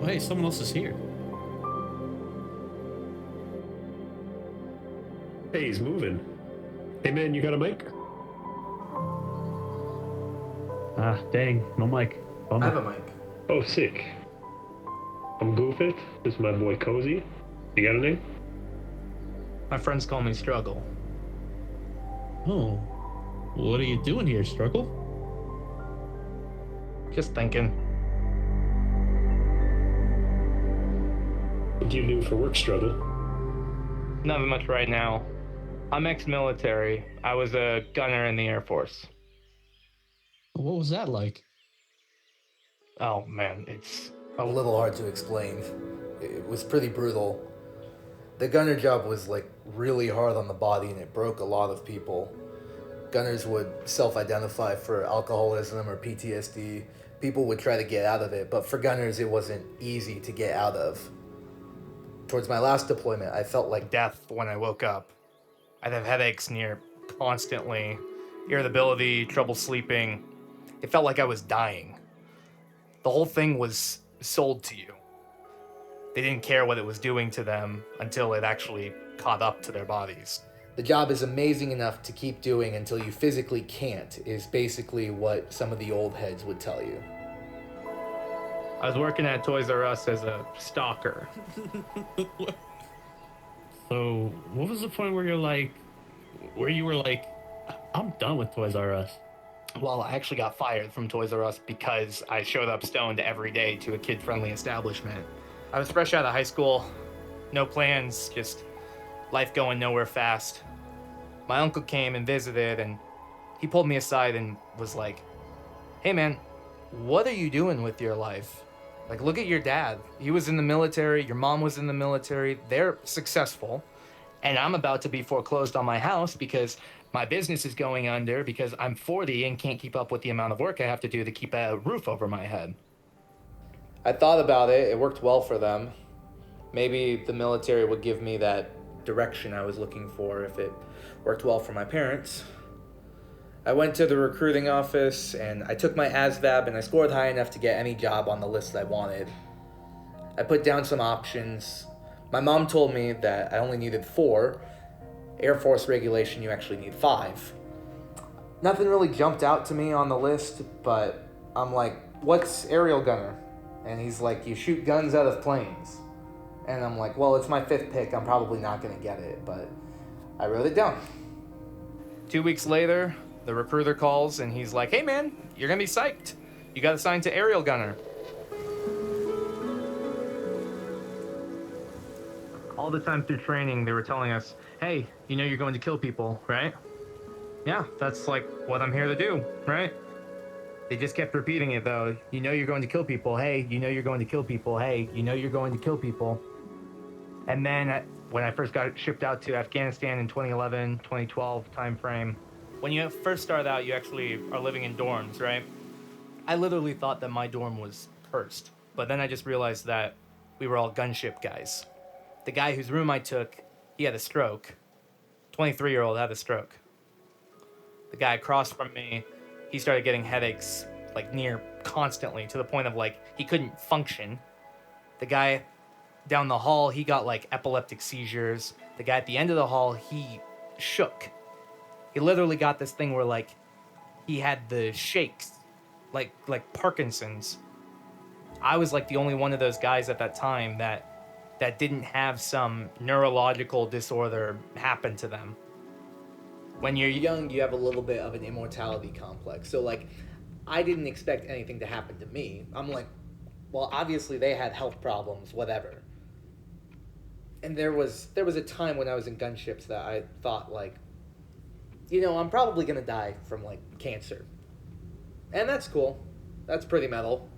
hey, someone else is here. Hey, he's moving. Hey, man, you got a mic? Ah, dang, no mic. I have Bummer. a mic. Oh, sick. I'm Goofit. This is my boy Cozy. You got a name? My friends call me Struggle. Oh, what are you doing here, Struggle? Just thinking. What do you do for work, Struggle? Nothing much right now. I'm ex-military. I was a gunner in the Air Force. What was that like? Oh man, it's A little hard to explain. It was pretty brutal. The gunner job was like really hard on the body and it broke a lot of people. Gunners would self-identify for alcoholism or PTSD. People would try to get out of it, but for gunners it wasn't easy to get out of. Towards my last deployment, I felt like death when I woke up. I'd have headaches near constantly, irritability, trouble sleeping. It felt like I was dying. The whole thing was sold to you. They didn't care what it was doing to them until it actually caught up to their bodies. the job is amazing enough to keep doing until you physically can't, is basically what some of the old heads would tell you. I was working at Toys R Us as a stalker. So, what was the point where you were like, I'm done with Toys R Us? Well, I actually got fired from Toys R Us because I showed up stoned every day to a kid-friendly establishment. I was fresh out of high school, no plans, just life going nowhere fast. My uncle came and visited, and he pulled me aside and was like, "Hey man, what are you doing with your life? Like, look at your dad. He was in the military, your mom was in the military, they're successful, and I'm about to be foreclosed on my house because my business is going under because I'm 40 and can't keep up with the amount of work I have to do to keep a roof over my head." I thought about it. It worked well for them. Maybe the military would give me that direction I was looking for if it worked well for my parents. I went to the recruiting office and I took my ASVAB and I scored high enough to get any job on the list that I wanted. I put down some options. My mom told me that I only needed 4. Air Force regulation, you actually need 5. Nothing really jumped out to me on the list, but I'm like, what's aerial gunner? And he's like, you shoot guns out of planes. And I'm like, well, it's my 5th pick. I'm probably not going to get it, but I wrote it down. 2 weeks later, the recruiter calls and he's like, hey man, you're going to be psyched. You got assigned to aerial gunner. All the time through training, they were telling us, hey, you know you're going to kill people, right? Yeah, that's like what I'm here to do, right? They just kept repeating it though. You know you're going to kill people. Hey, you know you're going to kill people. Hey, you know you're going to kill people. And then when I first got shipped out to Afghanistan in 2011, 2012 timeframe, when you first start out, you actually are living in dorms, right? I literally thought that my dorm was cursed, but then I just realized that we were all gunship guys. The guy whose room I took, he had a stroke. 23-year-old had a stroke. The guy across from me, he started getting headaches like near constantly to the point of like he couldn't function. The guy down the hall, he got like epileptic seizures. The guy at the end of the hall, he shook. He literally got this thing where like he had the shakes, like Parkinson's. I was like the only one of those guys at that time that didn't have some neurological disorder happen to them. When you're young, you have a little bit of an immortality complex. So like, I didn't expect anything to happen to me. I'm like, well, obviously they had health problems, whatever. And there was a time when I was in gunships that I thought like, you know, I'm probably gonna die from like cancer. And that's cool. That's pretty metal.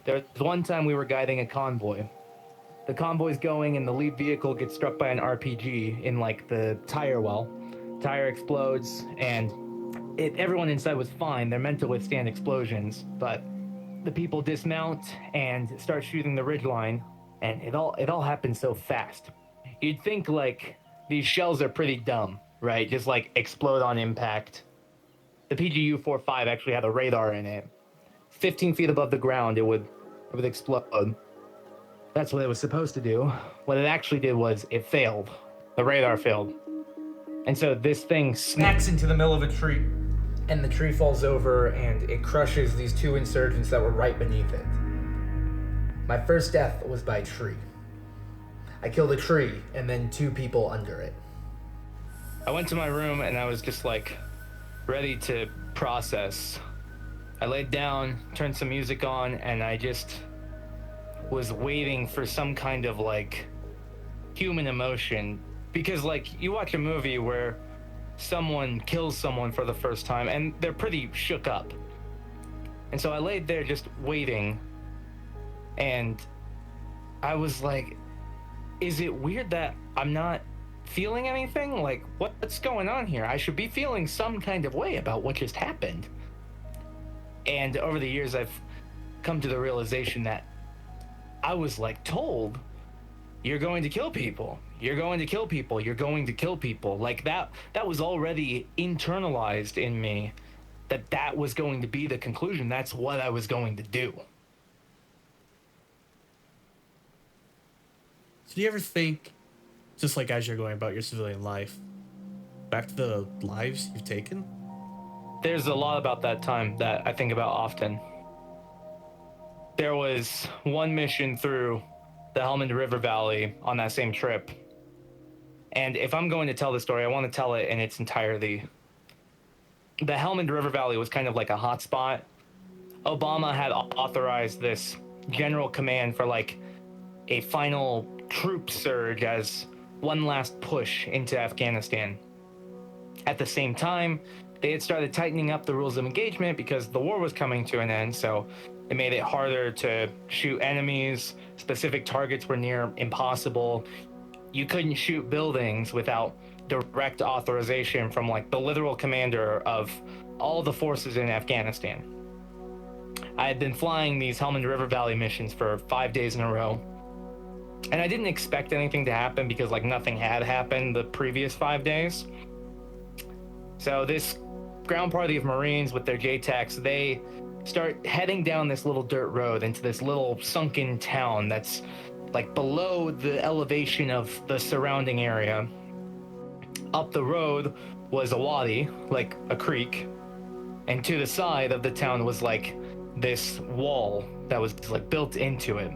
There was one time we were guiding a convoy. The convoy's going and the lead vehicle gets struck by an RPG in like the tire well. Tire explodes and everyone inside was fine. They're meant to withstand explosions, but the people dismount and start shooting the ridgeline, and it all happens so fast. You'd think like these shells are pretty dumb, right? Just like explode on impact. The PGU-45 actually had a radar in it. 15 feet above the ground, it would it would explode. That's what it was supposed to do. What it actually did was it failed. The radar failed. And so this thing smacks into the middle of a tree, and the tree falls over and it crushes these two insurgents that were right beneath it. My first death was by tree. I killed a tree and then two people under it. I went to my room and I was just like ready to process. I laid down, turned some music on, and I just was waiting for some kind of like human emotion. Because like you watch a movie where someone kills someone for the first time and they're pretty shook up. And so I laid there just waiting, and I was like, is it weird that I'm not feeling anything? Like, what's going on here? I should be feeling some kind of way about what just happened. And over the years, I've come to the realization that I was like told, you're going to kill people. You're going to kill people. You're going to kill people. Like that was already internalized in me, that was going to be the conclusion. That's what I was going to do. So do you ever think, just like as you're going about your civilian life, back to the lives you've taken? There's a lot about that time that I think about often. There was one mission through the Helmand River Valley on that same trip. And if I'm going to tell the story, I want to tell it in its entirety. The Helmand River Valley was kind of like a hotspot. Obama had authorized this general command for like a final troop surge as one last push into Afghanistan. At the same time, they had started tightening up the rules of engagement because the war was coming to an end, so it made it harder to shoot enemies. Specific targets were near impossible. You couldn't shoot buildings without direct authorization from like the literal commander of all the forces in Afghanistan. I had been flying these Helmand River Valley missions for 5 days in a row. And I didn't expect anything to happen because like nothing had happened the previous 5 days. So this ground party of Marines with their JTACs, they start heading down this little dirt road into this little sunken town that's like below the elevation of the surrounding area. Up the road was a wadi, like a creek, and to the side of the town was like this wall that was like built into it.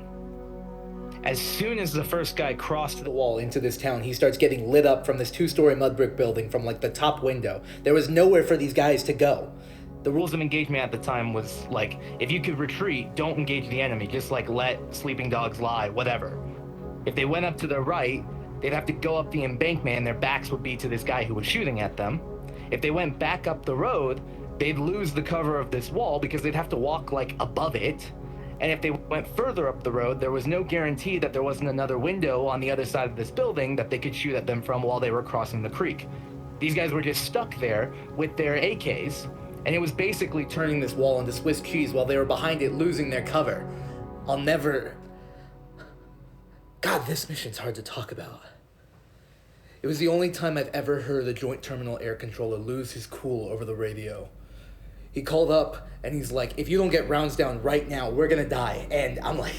As soon as the first guy crossed the wall into this town, he starts getting lit up from this 2-story mud brick building from like the top window. There was nowhere for these guys to go. The rules of engagement at the time was like, if you could retreat, don't engage the enemy. Just like let sleeping dogs lie, whatever. If they went up to the right, they'd have to go up the embankment and their backs would be to this guy who was shooting at them. If they went back up the road, they'd lose the cover of this wall because they'd have to walk like above it. And if they went further up the road, there was no guarantee that there wasn't another window on the other side of this building that they could shoot at them from while they were crossing the creek. These guys were just stuck there with their AKs, and it was basically turning this wall into Swiss cheese while they were behind it losing their cover. I'll never... God, this mission's hard to talk about. It was the only time I've ever heard a Joint Terminal Air Controller lose his cool over the radio. He called up and he's like, if you don't get rounds down right now, we're gonna die. And I'm like,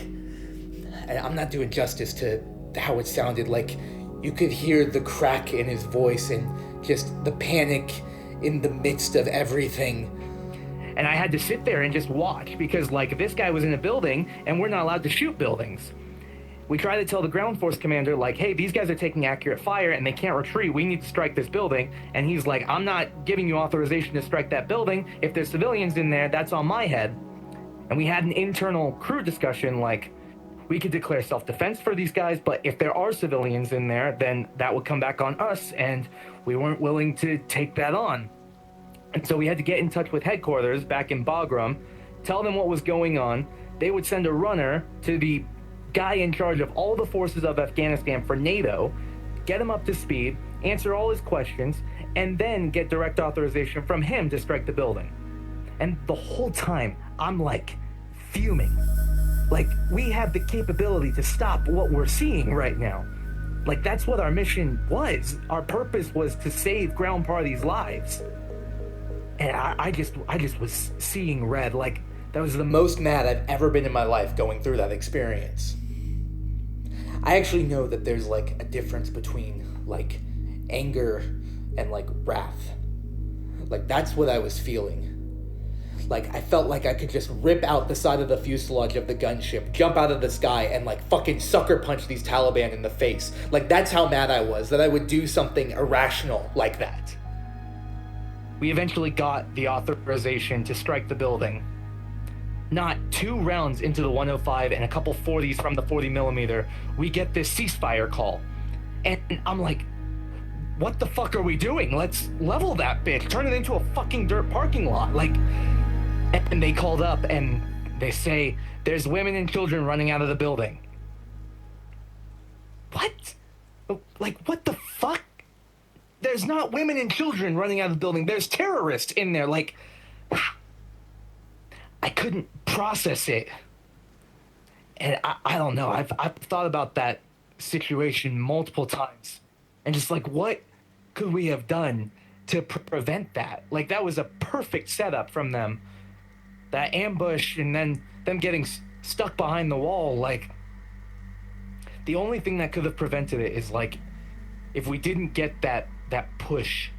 I'm not doing justice to how it sounded. Like, you could hear the crack in his voice and just the panic in the midst of everything. And I had to sit there and just watch because like this guy was in a building and we're not allowed to shoot buildings. We try to tell the ground force commander, like, hey, these guys are taking accurate fire and they can't retreat. We need to strike this building. And he's like, I'm not giving you authorization to strike that building. If there's civilians in there, that's on my head. And we had an internal crew discussion, like, we could declare self-defense for these guys, but if there are civilians in there, then that would come back on us. And we weren't willing to take that on. And so we had to get in touch with headquarters back in Bagram, tell them what was going on. They would send a runner to the guy in charge of all the forces of Afghanistan for NATO, get him up to speed, answer all his questions, and then get direct authorization from him to strike the building. And the whole time, I'm like fuming. Like, we have the capability to stop what we're seeing right now. Like, that's what our mission was. Our purpose was to save ground parties' lives. And I just was seeing red. Like, That was the most mad I've ever been in my life going through that experience. I actually know that there's like a difference between like anger and like wrath. Like that's what I was feeling. Like I felt like I could just rip out the side of the fuselage of the gunship, jump out of the sky, and like fucking sucker punch these Taliban in the face. Like that's how mad I was that I would do something irrational like that. We eventually got the authorization to strike the building. Not 2 rounds into the 105 and a couple 40s from the 40mm, we get this ceasefire call. And I'm like, what the fuck are we doing? Let's level that bitch, turn it into a fucking dirt parking lot. Like, and they called up and they say, there's women and children running out of the building. What? Like, what the fuck? There's not women and children running out of the building. There's terrorists in there. Like, I couldn't process it. And I don't know. I've thought about that situation multiple times. And just like, what could we have done to prevent that? Like, that was a perfect setup from them. That ambush and then them getting stuck behind the wall. Like, the only thing that could have prevented it is, like, if we didn't get that push,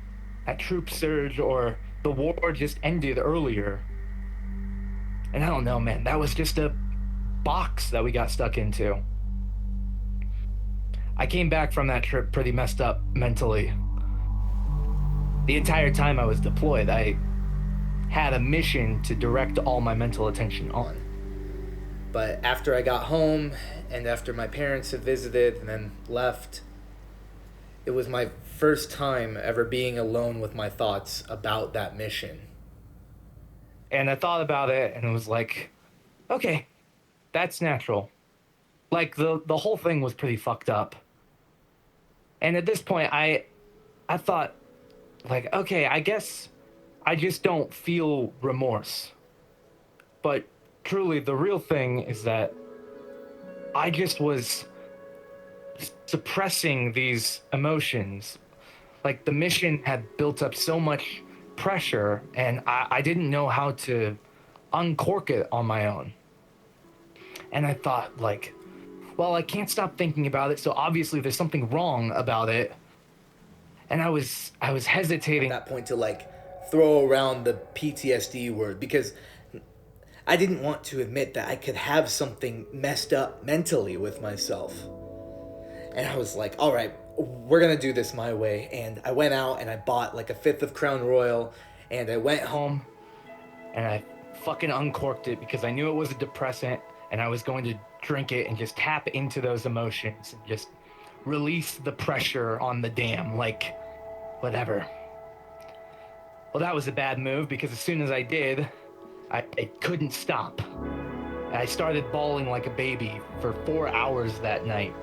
that troop surge, or the war just ended earlier. And I don't know, man. That was just a box that we got stuck into. I came back from that trip pretty messed up mentally. The entire time I was deployed, I had a mission to direct all my mental attention on. But after I got home, and after my parents had visited and then left, it was my first time ever being alone with my thoughts about that mission. And I thought about it, and it was like, okay, that's natural. Like, the whole thing was pretty fucked up. And at this point, I thought, like, okay, I guess I just don't feel remorse. But truly, the real thing is that I just was suppressing these emotions. Like, the mission had built up so much pressure, and I didn't know how to uncork it on my own. And I thought, like, well, I can't stop thinking about it, so obviously there's something wrong about it. And I was hesitating At that point to like throw around the PTSD word, because I didn't want to admit that I could have something messed up mentally with myself. And I was like, all right, we're gonna do this my way. And I went out and I bought like a 5th of Crown Royal, and I went home and I fucking uncorked it because I knew it was a depressant, and I was going to drink it and just tap into those emotions and just release the pressure on the dam, like, whatever. Well, that was a bad move, because as soon as I did, I couldn't stop. I started bawling like a baby for 4 hours that night.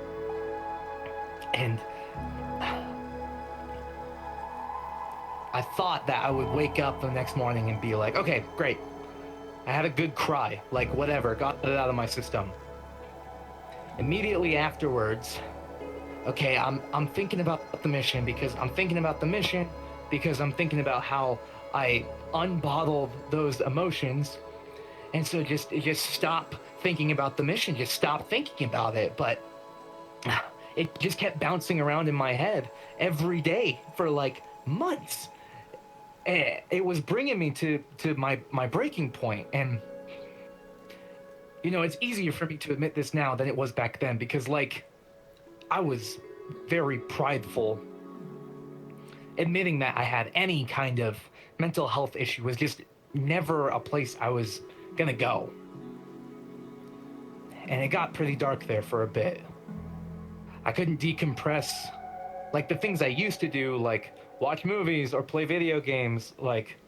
And I thought that I would wake up the next morning and be like, okay, great. I had a good cry, like, whatever, got it out of my system. Immediately afterwards, okay, I'm thinking about the mission because I'm thinking about the mission because I'm thinking about how I unbottled those emotions. And so just stop thinking about the mission, just stop thinking about it. But it just kept bouncing around in my head every day for like months. And it was bringing me to my breaking point. And you know, it's easier for me to admit this now than it was back then, because like I was very prideful. Admitting that I had any kind of mental health issue was just never a place I was gonna go. And it got pretty dark there for a bit. I couldn't decompress like the things I used to do, like watch movies or play video games. Like,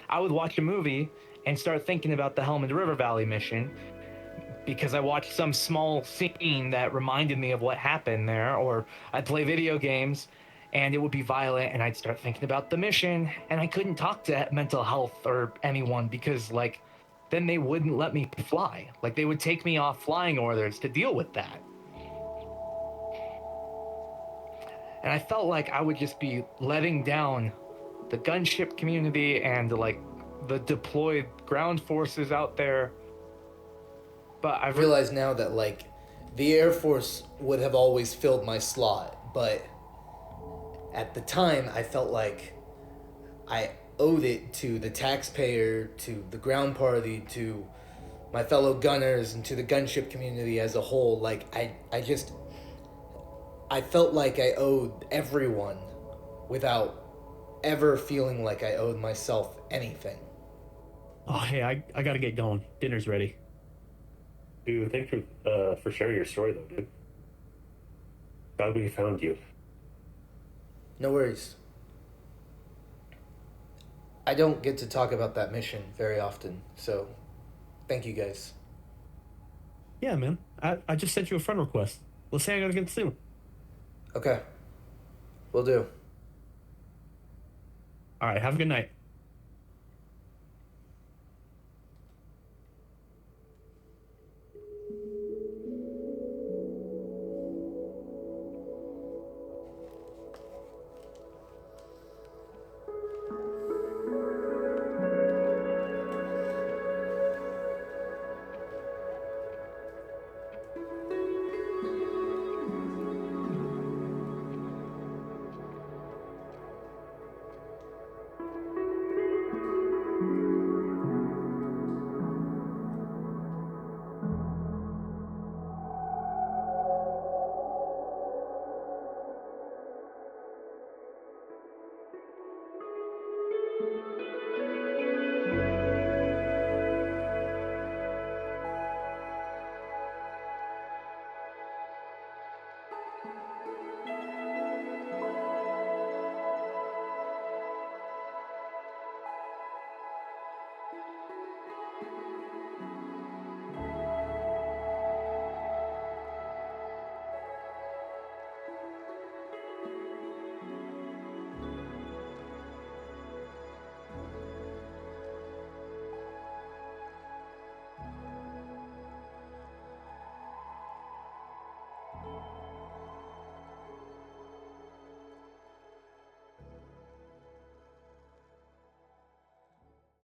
I would watch a movie and start thinking about the Helmand River Valley mission because I watched some small scene that reminded me of what happened there, or I'd play video games and it would be violent and I'd start thinking about the mission, and I couldn't talk to mental health or anyone because like then they wouldn't let me fly. Like, they would take me off flying orders to deal with that. And I felt like I would just be letting down the gunship community and like the deployed ground forces out there. But I realize now that, like, the Air Force would have always filled my slot, but at the time I felt like I owed it to the taxpayer, to the ground party, to my fellow gunners, and to the gunship community as a whole. Like, I felt like I owed everyone without ever feeling like I owed myself anything. Oh, hey, I gotta get going. Dinner's ready. Dude, thanks for sharing your story, though, dude. Glad we found you. No worries. I don't get to talk about that mission very often, so thank you guys. Yeah, man. I just sent you a friend request. Let's hang out again soon. Okay. Will do. All right, have a good night.